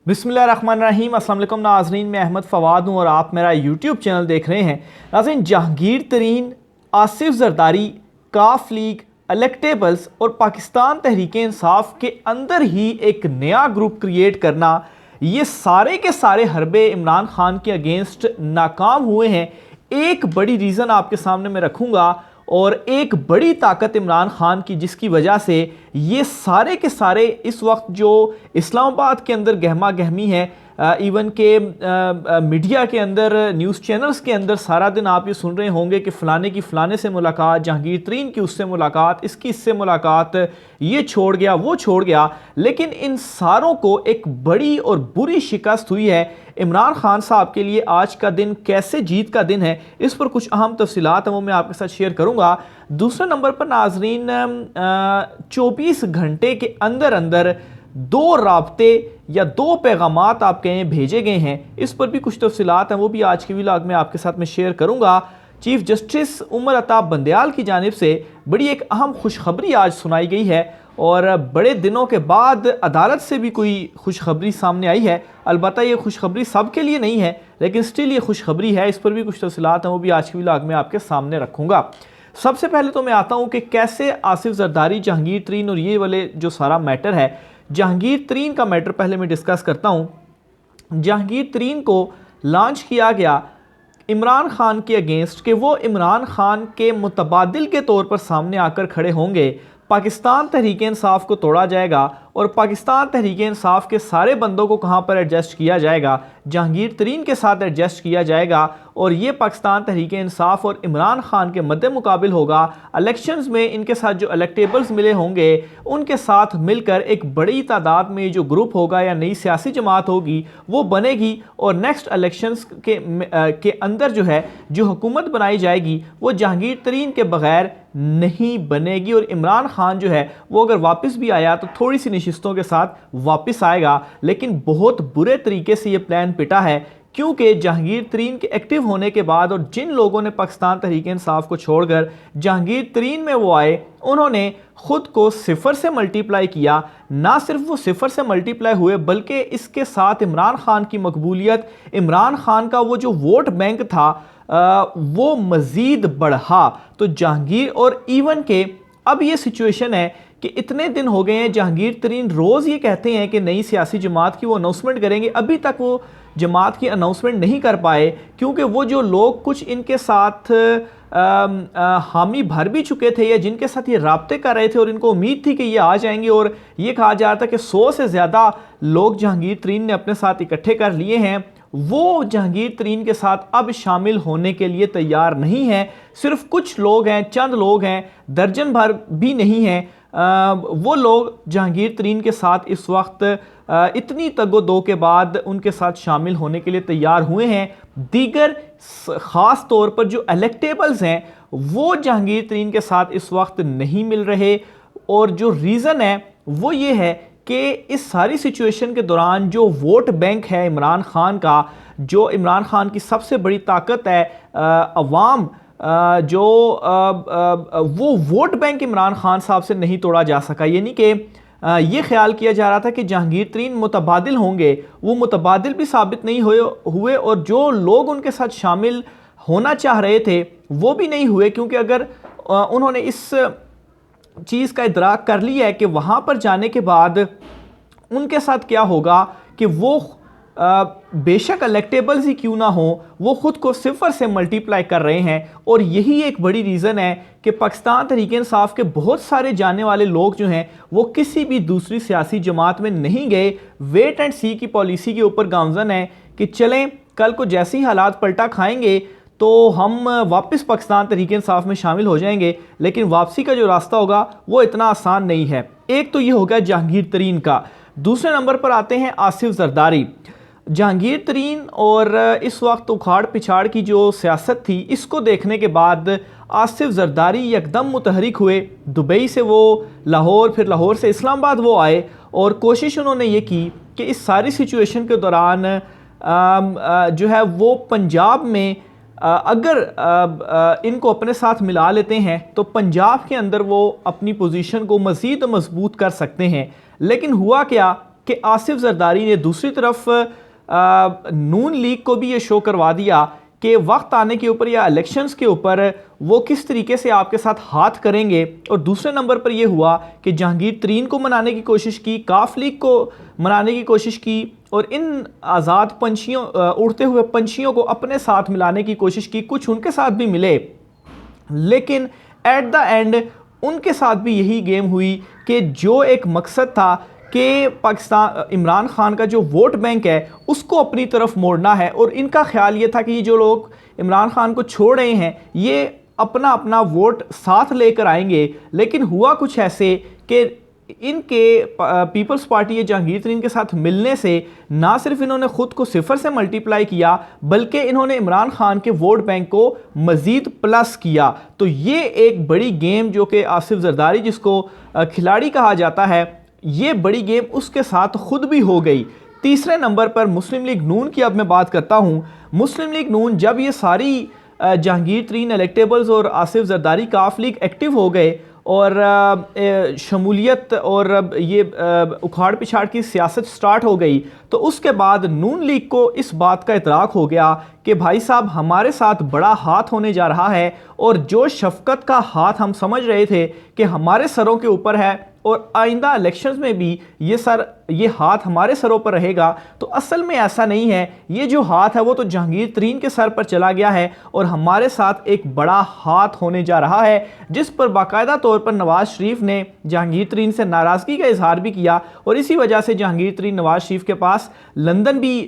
बिस्मिल्लाहिर्रहमानिर्रहीम। अस्सलाम वालेकुम नाज़रीन, मैं अहमद फ़वाद हूँ और आप मेरा यूट्यूब चैनल देख रहे हैं। नाज़रीन, जहांगीर तरीन, आसिफ जरदारी, काफ लीग, इलेक्टेबल्स और पाकिस्तान तहरीक इंसाफ के अंदर ही एक नया ग्रुप क्रिएट करना, ये सारे के सारे हरबे इमरान खान के अगेंस्ट नाकाम हुए हैं। एक बड़ी रीज़न आपके सामने मैं रखूँगा और एक बड़ी ताकत इमरान खान की, जिसकी वजह से ये सारे के सारे इस वक्त जो इस्लामाबाद के अंदर गहमा गहमी है, इवन के मीडिया के अंदर, न्यूज़ चैनल्स के अंदर सारा दिन आप ये सुन रहे होंगे कि फ़लाने की फ़लाने से मुलाकात, जहांगीर तरीन की उससे मुलाकात, इसकी इससे मुलाकात, ये छोड़ गया वो छोड़ गया। लेकिन इन सारों को एक बड़ी और बुरी शिकस्त हुई है। इमरान खान साहब के लिए आज का दिन कैसे जीत का दिन है, इस पर कुछ अहम तफसीलात हैं वो मैं आपके साथ शेयर करूँगा। दूसरे नंबर पर नाजरीन, 24 घंटे के अंदर अंदर 2 राब्ते या 2 पैगामात आप कहें भेजे गए हैं, इस पर भी कुछ तफसीलात हैं वो भी आज के व्लॉग में आपके साथ मैं शेयर करूँगा। चीफ जस्टिस उमर अता बंदयाल की जानिब से बड़ी एक अहम खुशखबरी आज सुनाई गई है और बड़े दिनों के बाद अदालत से भी कोई खुशखबरी सामने आई है। अलबत्ता ये खुशखबरी सबके लिए नहीं है, लेकिन स्टिल ये खुशखबरी है। इस पर भी कुछ तफसीलात हैं वो भी आज के व्लॉग में आपके सामने रखूँगा। सबसे पहले तो मैं आता हूँ कि कैसे आसिफ जरदारी, जहांगीर तरीन और ये वाले जो सारा मैटर है, जहांगीर तरीन का मैटर पहले मैं डिस्कस करता हूँ। जहांगीर तरीन को लॉन्च किया गया इमरान खान के अगेंस्ट कि वो इमरान खान के मुतबादिल के तौर पर सामने आकर खड़े होंगे, पाकिस्तान तहरीक इंसाफ को तोड़ा जाएगा और पाकिस्तान तहरीक इंसाफ के सारे बंदों को कहाँ पर एडजस्ट किया जाएगा, जहांगीर तरीन के साथ एडजस्ट किया जाएगा और ये पाकिस्तान तहरीक इंसाफ और इमरान खान के मद्दे मुकाबिल होगा। इलेक्शंस में इनके साथ जो इलेक्टेबल्स मिले होंगे उनके साथ मिलकर एक बड़ी तादाद में जो ग्रुप होगा या नई सियासी जमात होगी वो बनेगी और नेक्स्ट इलेक्शंस के अंदर जो है जो हुकूमत बनाई जाएगी वो जहांगीर तरीन के बगैर नहीं बनेगी और इमरान खान जो है वो अगर वापस भी आया तो थोड़ी सी नशिस्तों के साथ वापस आएगा। लेकिन बहुत बुरे तरीके से ये प्लान पिटा है, क्योंकि जहांगीर तरीन के एक्टिव होने के बाद और जिन लोगों ने पाकिस्तान तहरीक इंसाफ को छोड़कर जहांगीर तरीन में वो आए, उन्होंने खुद को सिफर से मल्टीप्लाई किया। ना सिर्फ वो सिफर से मल्टीप्लाई हुए बल्कि इसके साथ इमरान खान की मकबूलियत, इमरान खान का वो जो वोट बैंक था वो मज़ीद बढ़ा। तो जहांगीर और इवन के अब ये सिचुएशन है कि इतने दिन हो गए हैं, जहांगीर तरीन रोज़ ये कहते हैं कि नई सियासी जमात की वो अनाउंसमेंट करेंगे, अभी तक वो जमात की अनाउंसमेंट नहीं कर पाए, क्योंकि वो जो लोग कुछ इनके साथ हामी भर भी चुके थे या जिनके साथ ये राब्ते कर रहे थे और इनको उम्मीद थी कि ये आ जाएंगे, और ये कहा जा रहा था कि 100 से ज़्यादा लोग जहांगीर तरीन ने अपने साथ इकट्ठे कर लिए हैं, वो जहांगीर तरीन के साथ अब शामिल होने के लिए तैयार नहीं है। सिर्फ कुछ लोग हैं, चंद लोग हैं, दर्जन भर भी नहीं हैं, वो लोग जहांगीर तरीन के साथ इस वक्त इतनी तगोदो के बाद उनके साथ शामिल होने के लिए तैयार हुए हैं। दीगर ख़ास तौर पर जो इलेक्टेबल्स हैं वो जहांगीर तरीन के साथ इस वक्त नहीं मिल रहे, और जो रीज़न है वो ये है कि इस सारी सिचुएशन के दौरान जो वोट बैंक है इमरान खान का, जो इमरान खान की सबसे बड़ी ताकत है अवाम, वो वोट बैंक इमरान खान साहब से नहीं तोड़ा जा सका। यानी कि ये ख्याल किया जा रहा था कि जहांगीर तरीन मुतबादिल होंगे, वो मुतबादिल भी साबित नहीं हुए और जो लोग उनके साथ शामिल होना चाह रहे थे वो भी नहीं हुए, क्योंकि अगर उन्होंने इस चीज़ का इदराक कर लिया है कि वहाँ पर जाने के बाद उनके साथ क्या होगा कि वो बेशक इलेक्टेबल्स ही क्यों ना हो, वो ख़ुद को सिफर से मल्टीप्लाई कर रहे हैं। और यही एक बड़ी रीज़न है कि पाकिस्तान तहरीक इंसाफ के बहुत सारे जाने वाले लोग जो हैं वो किसी भी दूसरी सियासी जमात में नहीं गए। वेट एंड सी की पॉलिसी के ऊपर गामजन है कि चलें कल को जैसे ही हालात पलटा खाएंगे तो हम वापस पाकिस्तान तहरीक इंसाफ में शामिल हो जाएंगे, लेकिन वापसी का जो रास्ता होगा वो इतना आसान नहीं है। एक तो ये हो गया जहांगीर तरीन का। दूसरे नंबर पर आते हैं आसिफ जरदारी। जहांगीर तरीन और इस वक्त उखाड़ पिछाड़ की जो सियासत थी, इसको देखने के बाद आसिफ जरदारी एकदम मुतहरिक हुए। दुबई से वो लाहौर, फिर लाहौर से इस्लामाबाद वो आए और कोशिश उन्होंने ये की कि इस सारी सिचुएशन के दौरान जो है वो पंजाब में अगर इनको अपने साथ मिला लेते हैं तो पंजाब के अंदर वो अपनी पोजीशन को मज़ीद मजबूत कर सकते हैं। लेकिन हुआ क्या कि आसिफ जरदारी ने दूसरी तरफ नून लीग को भी ये शो करवा दिया कि वक्त आने के ऊपर या इलेक्शंस के ऊपर वो किस तरीके से आपके साथ हाथ करेंगे। और दूसरे नंबर पर यह हुआ कि जहांगीर तरीन को मनाने की कोशिश की, काफ लीग को मनाने की कोशिश की और इन आज़ाद पंछियों, उड़ते हुए पंछियों को अपने साथ मिलाने की कोशिश की। कुछ उनके साथ भी मिले, लेकिन एट द एंड उनके साथ भी यही गेम हुई कि जो एक मकसद था कि पाकिस्तान, इमरान खान का जो वोट बैंक है उसको अपनी तरफ मोड़ना है। और इनका ख्याल ये था कि ये जो लोग इमरान खान को छोड़ रहे हैं ये अपना अपना वोट साथ लेकर आएंगे। लेकिन हुआ कुछ ऐसे कि इनके पीपल्स पार्टी या जहांगीर तरीन के साथ मिलने से ना सिर्फ इन्होंने ख़ुद को सिफर से मल्टीप्लाई किया बल्कि इन्होंने इमरान खान के वोट बैंक को मज़ीद प्लस किया। तो ये एक बड़ी गेम जो कि आसिफ जरदारी जिसको खिलाड़ी कहा जाता है, ये बड़ी गेम उसके साथ खुद भी हो गई। तीसरे नंबर पर मुस्लिम लीग नून की अब मैं बात करता हूँ। मुस्लिम लीग नून जब ये सारी जहांगीर तरीन इलेक्टेबल्स और आसिफ जरदारी काफ लीग एक्टिव हो गए और शमूलियत और ये उखाड़ पिछाड़ की सियासत स्टार्ट हो गई, तो उसके बाद नून लीग को इस बात का इतराक हो गया कि भाई साहब हमारे साथ बड़ा हाथ होने जा रहा है। और जो शफकत का हाथ हम समझ रहे थे कि हमारे सरों के ऊपर है और आइंदा इलेक्शंस में भी ये हाथ हमारे सरों पर रहेगा, तो असल में ऐसा नहीं है। ये जो हाथ है वो तो जहांगीर तरीन के सर पर चला गया है और हमारे साथ एक बड़ा हाथ होने जा रहा है, जिस पर बाकायदा तौर पर नवाज शरीफ ने जहांगीर तरीन से नाराज़गी का इजहार भी किया। और इसी वजह से जहांगीर तरीन नवाज शरीफ के पास लंदन भी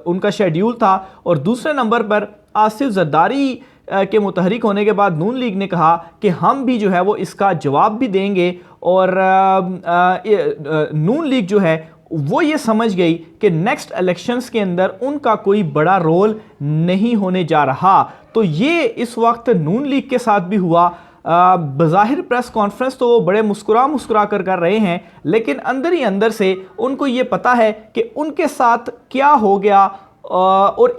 उनका शेड्यूल था। और दूसरे नंबर पर आसिफ जरदारी के मुतहरिक होने के बाद नून लीग ने कहा कि हम भी जो है वो इसका जवाब भी देंगे। और नून लीग जो है वो ये समझ गई कि नेक्स्ट इलेक्शंस के अंदर उनका कोई बड़ा रोल नहीं होने जा रहा। तो ये इस वक्त नून लीग के साथ भी हुआ। बज़ाहिर प्रेस कॉन्फ्रेंस तो वो बड़े मुस्कुरा कर रहे हैं, लेकिन अंदर ही अंदर से उनको ये पता है कि उनके साथ क्या हो गया। और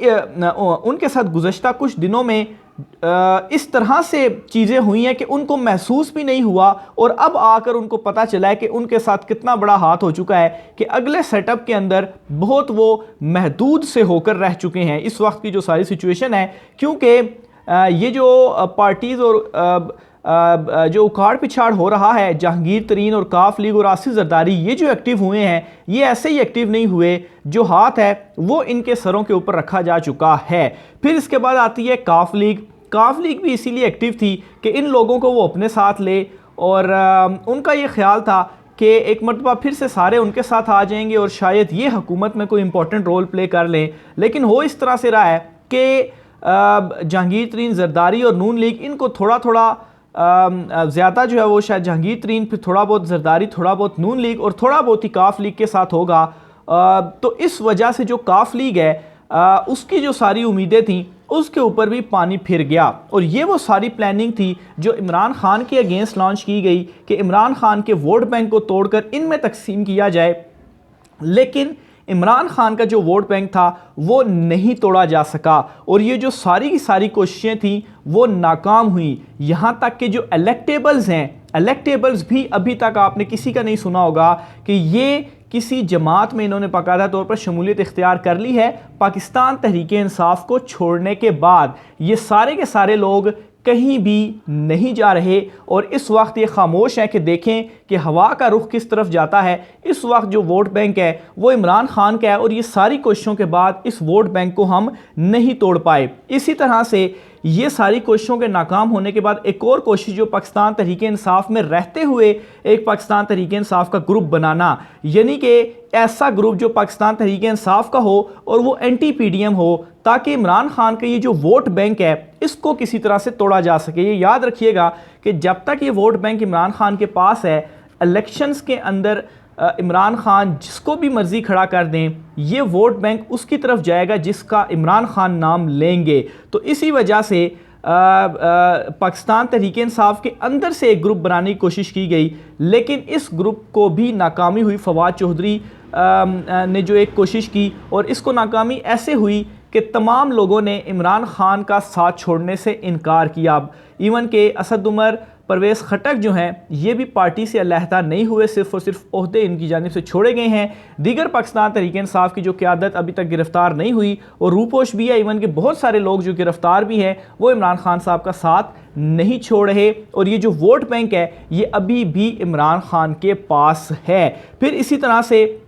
उनके साथ गुज़श्ता कुछ दिनों में इस तरह से चीज़ें हुई हैं कि उनको महसूस भी नहीं हुआ और अब आकर उनको पता चला है कि उनके साथ कितना बड़ा हाथ हो चुका है कि अगले सेटअप के अंदर बहुत वो महदूद से होकर रह चुके हैं इस वक्त की जो सारी सिचुएशन है। क्योंकि ये जो पार्टीज़ और जो उखाड़ पिछाड़ हो रहा है, जहांगीर तरीन और काफ लीग और आसिफ जरदारी ये जो एक्टिव हुए हैं ये ऐसे ही एक्टिव नहीं हुए, जो हाथ है वो इनके सरों के ऊपर रखा जा चुका है। फिर इसके बाद आती है काफ लीग। काफ लीग भी इसीलिए एक्टिव थी कि इन लोगों को वो अपने साथ ले और उनका ये ख्याल था कि एक मरतबा फिर से सारे उनके साथ आ जाएंगे और शायद ये हुकूमत में कोई इंपॉर्टेंट रोल प्ले कर लें। लेकिन हो इस तरह से रहा है कि जहांगीर तरीन, जरदारी और नून लीग इनको थोड़ा थोड़ा ज़्यादा जो है वो शायद जहांगीर तरीन, फिर थोड़ा बहुत जरदारी, थोड़ा बहुत नून लीग और थोड़ा बहुत ही काफ लीग के साथ होगा। तो इस वजह से जो काफ लीग है उसकी जो सारी उम्मीदें थीं उसके ऊपर भी पानी फिर गया। और ये वो सारी प्लानिंग थी जो इमरान खान के अगेंस्ट लॉन्च की गई कि इमरान खान के वोट बैंक को तोड़कर इनमें तकसीम किया जाए। लेकिन इमरान खान का जो वोट बैंक था वो नहीं तोड़ा जा सका और ये जो सारी की सारी कोशिशें थी वो नाकाम हुई। यहाँ तक कि जो इलेक्टेबल्स हैं, इलेक्टेबल्स भी अभी तक आपने किसी का नहीं सुना होगा कि ये किसी जमात में इन्होंने बाकायदा तौर पर शमूलियत इख्तियार कर ली है। पाकिस्तान तहरीक इंसाफ को छोड़ने के बाद ये सारे के सारे लोग कहीं भी नहीं जा रहे और इस वक्त ये खामोश है कि देखें कि हवा का रुख किस तरफ जाता है। इस वक्त जो वोट बैंक है वो इमरान खान का है और ये सारी कोशिशों के बाद इस वोट बैंक को हम नहीं तोड़ पाए। इसी तरह से ये सारी कोशिशों के नाकाम होने के बाद एक और कोशिश जो पाकिस्तान तहरीक इंसाफ में रहते हुए एक पाकिस्तान तहरीक इंसाफ का ग्रुप बनाना, यानी कि ऐसा ग्रुप जो पाकिस्तान तहरीक इंसाफ का हो और वो एंटी पीडीएम हो, ताकि इमरान खान का ये जो वोट बैंक है इसको किसी तरह से तोड़ा जा सके। ये याद रखिएगा कि जब तक ये वोट बैंक इमरान खान के पास है, इलेक्शंस के अंदर इमरान खान जिसको भी मर्जी खड़ा कर दें, ये वोट बैंक उसकी तरफ जाएगा जिसका इमरान खान नाम लेंगे। तो इसी वजह से पाकिस्तान तहरीक इंसाफ के अंदर से एक ग्रुप बनाने की कोशिश की गई, लेकिन इस ग्रुप को भी नाकामी हुई। फवाद चौधरी ने जो एक कोशिश की और इसको नाकामी ऐसे हुई कि तमाम लोगों ने इमरान खान का साथ छोड़ने से इनकार किया। इवन के असद उमर, परवेज़ खटक जो हैं ये भी पार्टी से अलहदा नहीं हुए, सिर्फ और सिर्फ ओहदे इनकी जानिब से छोड़े गए हैं। दीगर पाकिस्तान तहरीक-ए-इंसाफ की जो क़यादत अभी तक गिरफ्तार नहीं हुई और रूपोश भी है, इवन के बहुत सारे लोग जो गिरफ्तार भी हैं वो इमरान खान साहब का साथ नहीं छोड़ रहे। और ये जो वोट बैंक है ये अभी भी इमरान खान के पास है। फिर इसी तरह से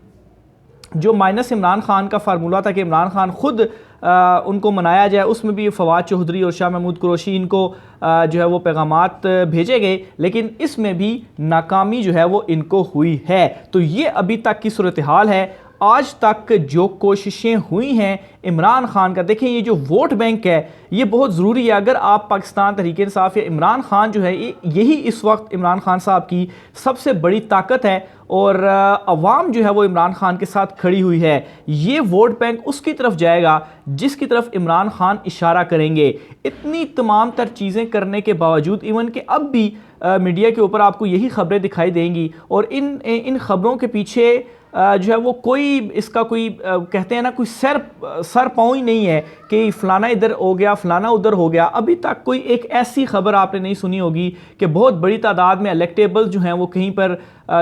जो माइनस इमरान खान का फार्मूला था कि इमरान खान खुद उनको मनाया जाए, उसमें भी फवाद चौधरी और शाह महमूद कुरैशी इनको जो है वो पैगामात भेजे गए, लेकिन इसमें भी नाकामी जो है वो इनको हुई है। तो ये अभी तक की सूरत हाल है। आज तक जो कोशिशें हुई हैं इमरान खान का, देखें ये जो वोट बैंक है ये बहुत ज़रूरी है। अगर आप पाकिस्तान तहरीक-ए-इंसाफ या इमरान खान जो है यही इस वक्त इमरान खान साहब की सबसे बड़ी ताकत है और अवाम जो है वो इमरान खान के साथ खड़ी हुई है। ये वोट बैंक उसकी तरफ जाएगा जिसकी तरफ इमरान खान इशारा करेंगे। इतनी तमाम तर चीज़ें करने के बावजूद इवन के अब भी मीडिया के ऊपर आपको यही खबरें दिखाई देंगी और इन खबरों के पीछे जो है वो कोई इसका कोई कहते हैं ना कोई सर पाँव ही नहीं है कि फ़लाना इधर हो गया फ़लाना उधर हो गया। अभी तक कोई एक ऐसी खबर आपने नहीं सुनी होगी कि बहुत बड़ी तादाद में इलेक्टेबल जो हैं वो कहीं पर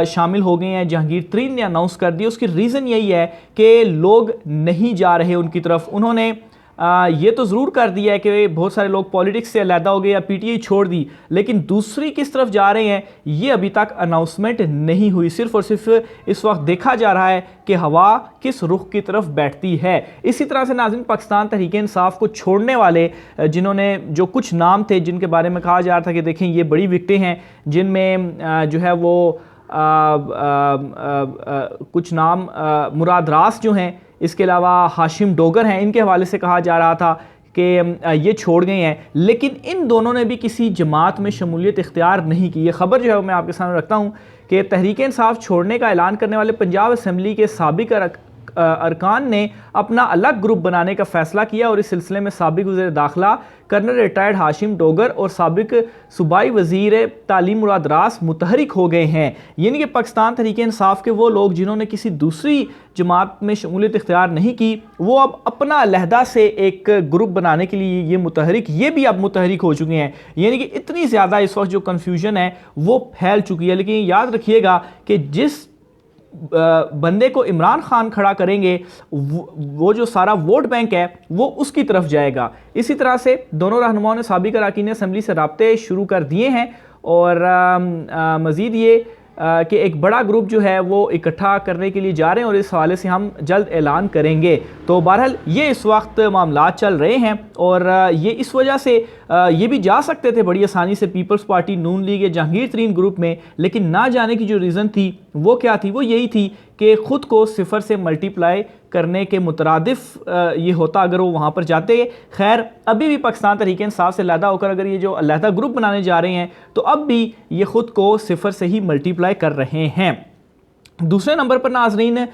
शामिल हो गए हैं। जहांगीर तरीन ने अनाउंस कर दिया, उसकी रीज़न यही है कि लोग नहीं जा रहे उनकी तरफ। उन्होंने ये तो ज़रूर कर दिया है कि बहुत सारे लोग पॉलिटिक्स से अलहदा हो गए या पीटीआई छोड़ दी, लेकिन दूसरी किस तरफ जा रहे हैं ये अभी तक अनाउंसमेंट नहीं हुई। सिर्फ और सिर्फ इस वक्त देखा जा रहा है कि हवा किस रुख की तरफ बैठती है। इसी तरह से नाज़रीन पाकिस्तान तहरीक-ए-इंसाफ को छोड़ने वाले जिन्होंने जो कुछ नाम थे जिनके बारे में कहा जा रहा था कि देखें ये बड़ी विकटें हैं, जिनमें जो है वो कुछ नाम मुराद रास जो हैं, इसके अलावा हाशिम डोगर हैं, इनके हवाले से कहा जा रहा था कि ये छोड़ गए हैं, लेकिन इन दोनों ने भी किसी जमात में शमूलियत इख्तियार नहीं की। ये खबर जो है मैं आपके सामने रखता हूँ कि तहरीक-ए-इंसाफ छोड़ने का ऐलान करने वाले पंजाब असम्बली के साबिक अरकान ने अपना अलग ग्रुप बनाने का फैसला किया और इस सिलसिले में साबिक वज़ीर दाखिला कर्नल रिटायर्ड हाशिम डोगर और साबिक सूबाई वज़ीर तालीम मुराद रास मुतहरिक हो गए हैं। यानी कि पाकिस्तान तहरीक-ए-इंसाफ के वो लोग जिन्होंने किसी दूसरी जमात में शमूलियत इख्तियार नहीं की, वो अब अपना अलहदा से एक ग्रुप बनाने के लिए ये भी अब मुतहरिक हो चुके हैं। यानी कि इतनी ज़्यादा इस वक्त जो कन्फ्यूजन है वो फैल चुकी है। लेकिन याद रखिएगा कि जिस बंदे को इमरान खान खड़ा करेंगे वो जो सारा वोट बैंक है वो उसकी तरफ जाएगा। इसी तरह से दोनों रहनुमाओं ने साबिक अरकान असम्बली से राब्ते शुरू कर दिए हैं और मज़ीद ये कि एक बड़ा ग्रुप जो है वो इकट्ठा करने के लिए जा रहे हैं और इस हवाले से हम जल्द ऐलान करेंगे। तो बहरहाल ये इस वक्त मामला चल रहे हैं और ये इस वजह से ये भी जा सकते थे बड़ी आसानी से पीपल्स पार्टी, नून लीग या जहांगीर तरीन ग्रुप में, लेकिन ना जाने की जो रीज़न थी वो क्या थी, वो यही थी कि ख़ुद को सिफर से मल्टीप्लाई करने के मुतरादिफ ये होता अगर वो वहाँ पर जाते। खैर अभी भी पाकिस्तान तहरीक-ए-इंसाफ से अलहदा होकर अगर ये जो अलहदा ग्रुप बनाने जा रहे हैं तो अब भी ये ख़ुद को सिफर से ही मल्टीप्लाई कर रहे हैं। दूसरे नंबर पर नाज़रीन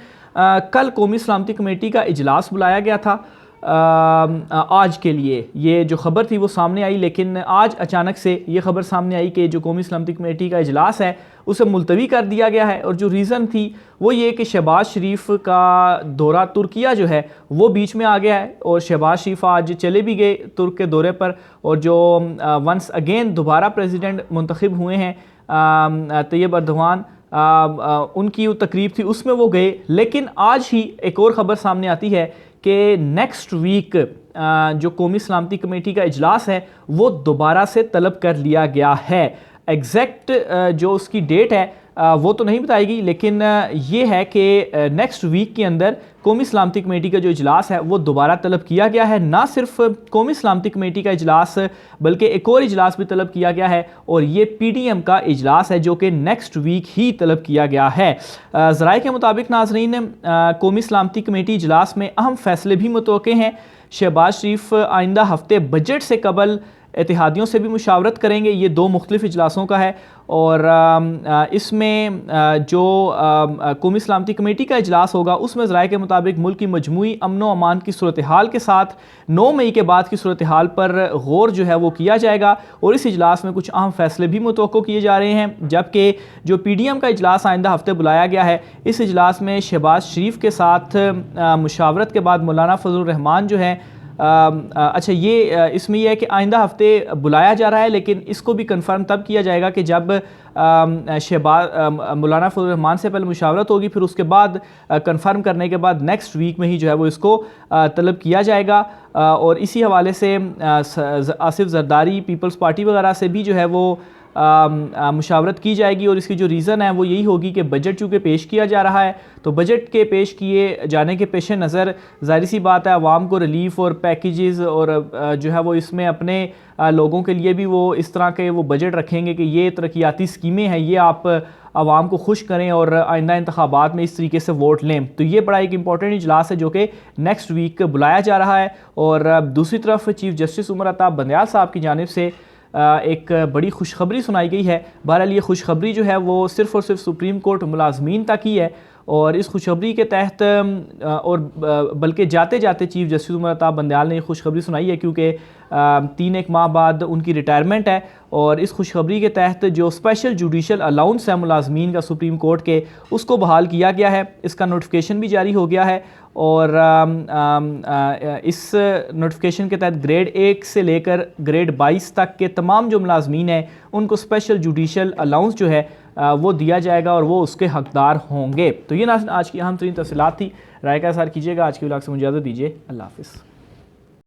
कल कौमी सलामती कमेटी का इजलास बुलाया गया था आज के लिए। ये जो ख़बर थी वो सामने आई, लेकिन आज अचानक से ये ख़बर सामने आई कि जो कौमी सलामती कमेटी का इजलास है उसे मुलतवी कर दिया गया है। और जो रीज़न थी वो ये कि शहबाज शरीफ का दौरा तुर्किया जो है वो बीच में आ गया है और शहबाज शरीफ आज चले भी गए तुर्क के दौरे पर। और जो वंस अगेन दोबारा प्रेसिडेंट मुंतखब हुए हैं तैयब अर्दोगान, उनकी वो तकरीब थी उसमें वो गए। लेकिन आज ही एक और ख़बर सामने आती है कि नेक्स्ट वीक जो कौमी सलामती कमेटी का इजलास है वो दोबारा से तलब कर लिया गया है। एग्जैक्ट जो उसकी डेट है वो तो नहीं बताएगी, लेकिन ये है कि नेक्स्ट वीक के अंदर कौमी सलामती कमेटी का जो इजलास है वो दोबारा तलब किया गया है। ना सिर्फ कौमी सलामती कमेटी का इजलास बल्कि एक और इजलास भी तलब किया गया है और ये पीडीएम का इजलास है जो कि नेक्स्ट वीक ही तलब किया गया है। ज़राए के मुताबिक नाज़रीन कौमी सलामती कमेटी इजलास में अहम फैसले भी मुतवक्के हैं। शहबाज शरीफ आइंदा हफ्ते बजट से कबल इत्तेहादियों से भी मुशावरत करेंगे। ये दो मुख्तलिफ इजलासों का है और इसमें जो कौमी सलामती कमेटी का इजलास होगा उसमें ज़राए के मुताबिक मुल्क की मजमूई अमन व अमान की सूरत हाल के साथ 9 मई के बाद की सूरत हाल पर गौर जो है वो किया जाएगा और इस इजलास में कुछ अहम फैसले भी मुतवक्को किए जा रहे हैं। जबकि जो पीडीएम का इजलास आइंदा हफ्ते बुलाया गया है इस इजलास में शहबाज शरीफ के साथ मुशावरत के बाद मौलाना फजल रहमान जो है अच्छा ये इसमें यह है कि आइंदा हफ्ते बुलाया जा रहा है, लेकिन इसको भी कंफर्म तब किया जाएगा कि जब मौलाना फजल रहमान से पहले मुशावरत होगी, फिर उसके बाद कंफर्म करने के बाद नेक्स्ट वीक में ही जो है वो इसको तलब किया जाएगा। और इसी हवाले से आसिफ जरदारी पीपल्स पार्टी वगैरह से भी जो है वो मुशावरत की जाएगी। और इसकी जो रीज़न है वो यही होगी कि बजट चूँकि पेश किया जा रहा है, तो बजट के पेश किए जाने के पेश नज़र ज़ाहिर सी बात है आवाम को रिलीफ और पैकेजेस और जो है वो इसमें अपने लोगों के लिए भी वो इस तरह के वो बजट रखेंगे कि ये तरक्याती स्कीमें हैं, ये आप आवाम को खुश करें और आइंदा इंतखाबात में इस तरीके से वोट लें। तो ये बड़ा एक इंपॉर्टेंट इजलास है जो कि नेक्स्ट वीक बुलाया जा रहा है। और दूसरी तरफ चीफ जस्टिस उमर अता बंदयाल साहब की जानिब से एक बड़ी खुशखबरी सुनाई गई है। बहरहाल ये खुशखबरी जो है वो सिर्फ़ और सिर्फ सुप्रीम कोर्ट मुलाजमीन तक ही है। और इस खुशखबरी के तहत और बल्कि जाते जाते चीफ जस्टिस उमर अता बंदयाल ने खुशखबरी सुनाई है, क्योंकि 3 माह बाद उनकी रिटायरमेंट है। और इस खुशखबरी के तहत जो स्पेशल जुडिशल अलाउंस है मुलाजमीन का सुप्रीम कोर्ट के, उसको बहाल किया गया है। इसका नोटिफिकेशन भी जारी हो गया है। और इस नोटिफिकेशन के तहत ग्रेड 1 से लेकर ग्रेड 22 तक के तमाम जो मुलाजमीन हैं उनको स्पेशल जुडिशल अलाउंस जो है वो दिया जाएगा और वो उसके हकदार होंगे। तो ये ना आज की अहम तरीन तफसीलात थी। राय का इज़हार कीजिएगा। आज की व्लॉग से मुझे इजाज़त दीजिए। अल्लाह हाफ़िज़।